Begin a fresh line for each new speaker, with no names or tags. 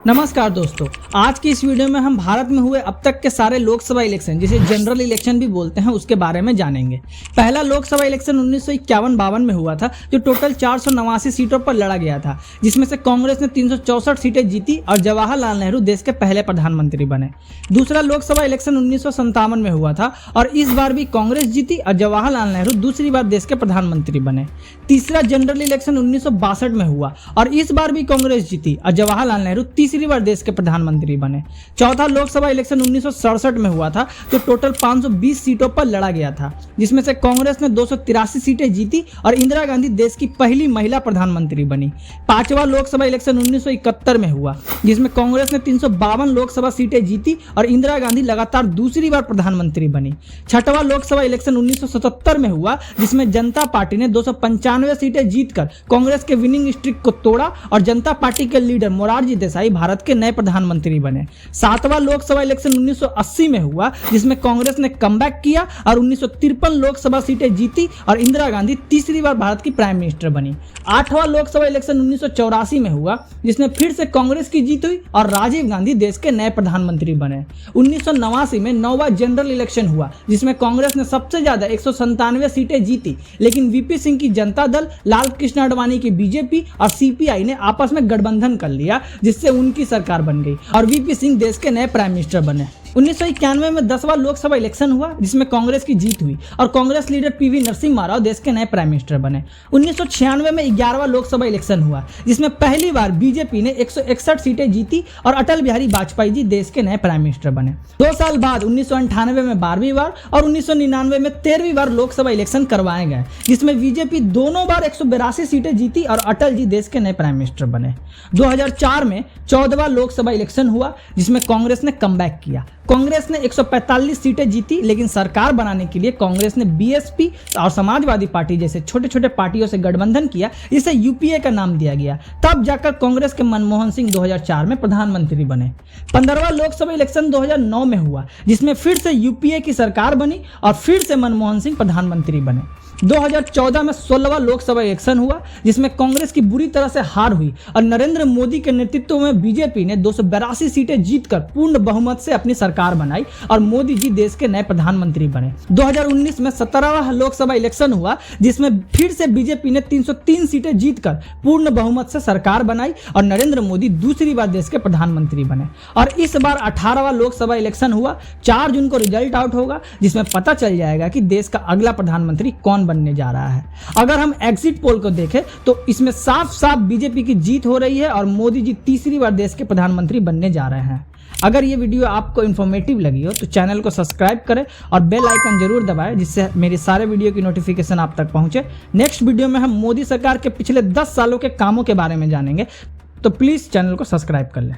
नमस्कार दोस्तों, आज की इस वीडियो में हम भारत में हुए अब तक के सारे लोकसभा इलेक्शन जिसे जनरल इलेक्शन भी बोलते हैं उसके बारे में जानेंगे। पहला लोकसभा इलेक्शन 1951-52 में हुआ था जो टोटल 489 सीटों पर लड़ा गया था, जिसमें से कांग्रेस ने 364 सीटें जीती और जवाहरलाल नेहरू देश के पहले प्रधानमंत्री बने। दूसरा लोकसभा इलेक्शन 1957 में हुआ था और इस बार भी कांग्रेस जीती और जवाहरलाल नेहरू दूसरी बार देश के प्रधानमंत्री बने। तीसरा जनरल इलेक्शन 1962 में हुआ और इस बार भी कांग्रेस जीती और जवाहरलाल नेहरू तीसरी बार देश के प्रधानमंत्री बने। चौथा लोकसभा इलेक्शन 1967 में हुआ था जो टोटल 520 सीटों पर लड़ा गया था, जिसमें से कांग्रेस ने 283 सीटें जीती और इंदिरा गांधी देश की पहली महिला प्रधानमंत्री बनी। पांचवा लोकसभा इलेक्शन 1971 में हुआ जिसमें कांग्रेस ने 352 लोकसभा सीटें जीती और इंदिरा गांधी लगातार दूसरी बार प्रधानमंत्री बनी। छठवां लोकसभा इलेक्शन 1977 में हुआ जिसमें जनता पार्टी ने 295 सीटें जीतकर कांग्रेस के विनिंग स्ट्रिक को तोड़ा और जनता पार्टी के लीडर मोरारजी देसाई भारत के नए प्रधानमंत्री बने। सातवां लोकसभा इलेक्शन 1980 में हुआ जिसमें कांग्रेस ने कमबैक किया और 1953 लोकसभा सीटें जीती और इंदिरा गांधी तीसरी बार भारत की प्राइम मिनिस्टर बनी। आठवां लोकसभा इलेक्शन 1984 में हुआ जिसमें फिर से कांग्रेस की जीत हुई और राजीव गांधी देश के नए प्रधानमंत्री बने। 1989 में 9वां जनरल इलेक्शन हुआ जिसमें कांग्रेस ने सबसे ज्यादा 197 सीटें जीती, लेकिन वीपी सिंह की जनता दल, लाल कृष्ण आडवाणी की बीजेपी और सीपीआई ने आपस में गठबंधन कर लिया, जिससे उनकी सरकार बन गई और वीपी सिंह देश के नए प्राइम मिनिस्टर बने। 1991 में 10वां लोकसभा इलेक्शन हुआ जिसमें कांग्रेस की जीत हुई और कांग्रेस लीडर पीवी नरसिम्हा राव देश के नए प्राइम मिनिस्टर बने। 1996 में 11वां लोकसभा इलेक्शन हुआ जिसमें पहली बार बीजेपी ने 161 सीटें जीती और अटल बिहारी वाजपेयी जी देश के नए प्राइम मिनिस्टर बने। 2 साल बाद 1998 में 12वीं बार और 1999 में 13वीं बार लोकसभा इलेक्शन करवाए गए जिसमें बीजेपी दोनों बार 182 सीटें जीती और अटल जी देश के नए प्राइम मिनिस्टर बने। 2004 में 14वां लोकसभा इलेक्शन हुआ जिसमें कांग्रेस ने कमबैक किया। कांग्रेस ने 145 सीटें जीती, लेकिन सरकार बनाने के लिए कांग्रेस ने बीएसपी और समाजवादी पार्टी जैसे छोटे छोटे पार्टियों से गठबंधन किया, जिसे यूपीए का नाम दिया गया। तब जाकर कांग्रेस के मनमोहन सिंह 2004 में प्रधानमंत्री बने। 15वां लोकसभा इलेक्शन 2009 में हुआ जिसमें फिर से यूपीए की सरकार बनी और फिर से मनमोहन सिंह प्रधानमंत्री बने। 2014 में 16वां लोकसभा इलेक्शन हुआ जिसमें कांग्रेस की बुरी तरह से हार हुई और नरेंद्र मोदी के नेतृत्व में बीजेपी ने 282 सीटें जीतकर पूर्ण बहुमत से अपनी सरकार बनाई और मोदी जी देश के नए प्रधानमंत्री बने। 2019 में 17वां लोकसभा इलेक्शन हुआ जिसमें फिर से बीजेपी ने 303 सीटें जीतकर पूर्ण बहुमत से सरकार बनाई और नरेंद्र मोदी दूसरी बार देश के प्रधानमंत्री बने। और इस बार 18वां लोकसभा इलेक्शन हुआ। 4 जून को रिजल्ट आउट होगा जिसमें पता चल जाएगा कि देश का अगला प्रधानमंत्री कौन बनने जा रहा है। अगर हम एग्जिट पोल को देखें तो इसमें साफ साफ बीजेपी की जीत हो रही है और मोदी जी तीसरी बार देश के प्रधानमंत्री बनने जा रहे हैं। अगर ये वीडियो आपको इन्फॉर्मेटिव लगी हो तो चैनल को सब्सक्राइब करें और बेल आइकन जरूर दबाएं जिससे मेरे सारे वीडियो की नोटिफिकेशन आप तक पहुंचे। नेक्स्ट वीडियो में हम मोदी सरकार के पिछले 10 सालों के कामों के बारे में जानेंगे, तो प्लीज़ चैनल को सब्सक्राइब कर लें।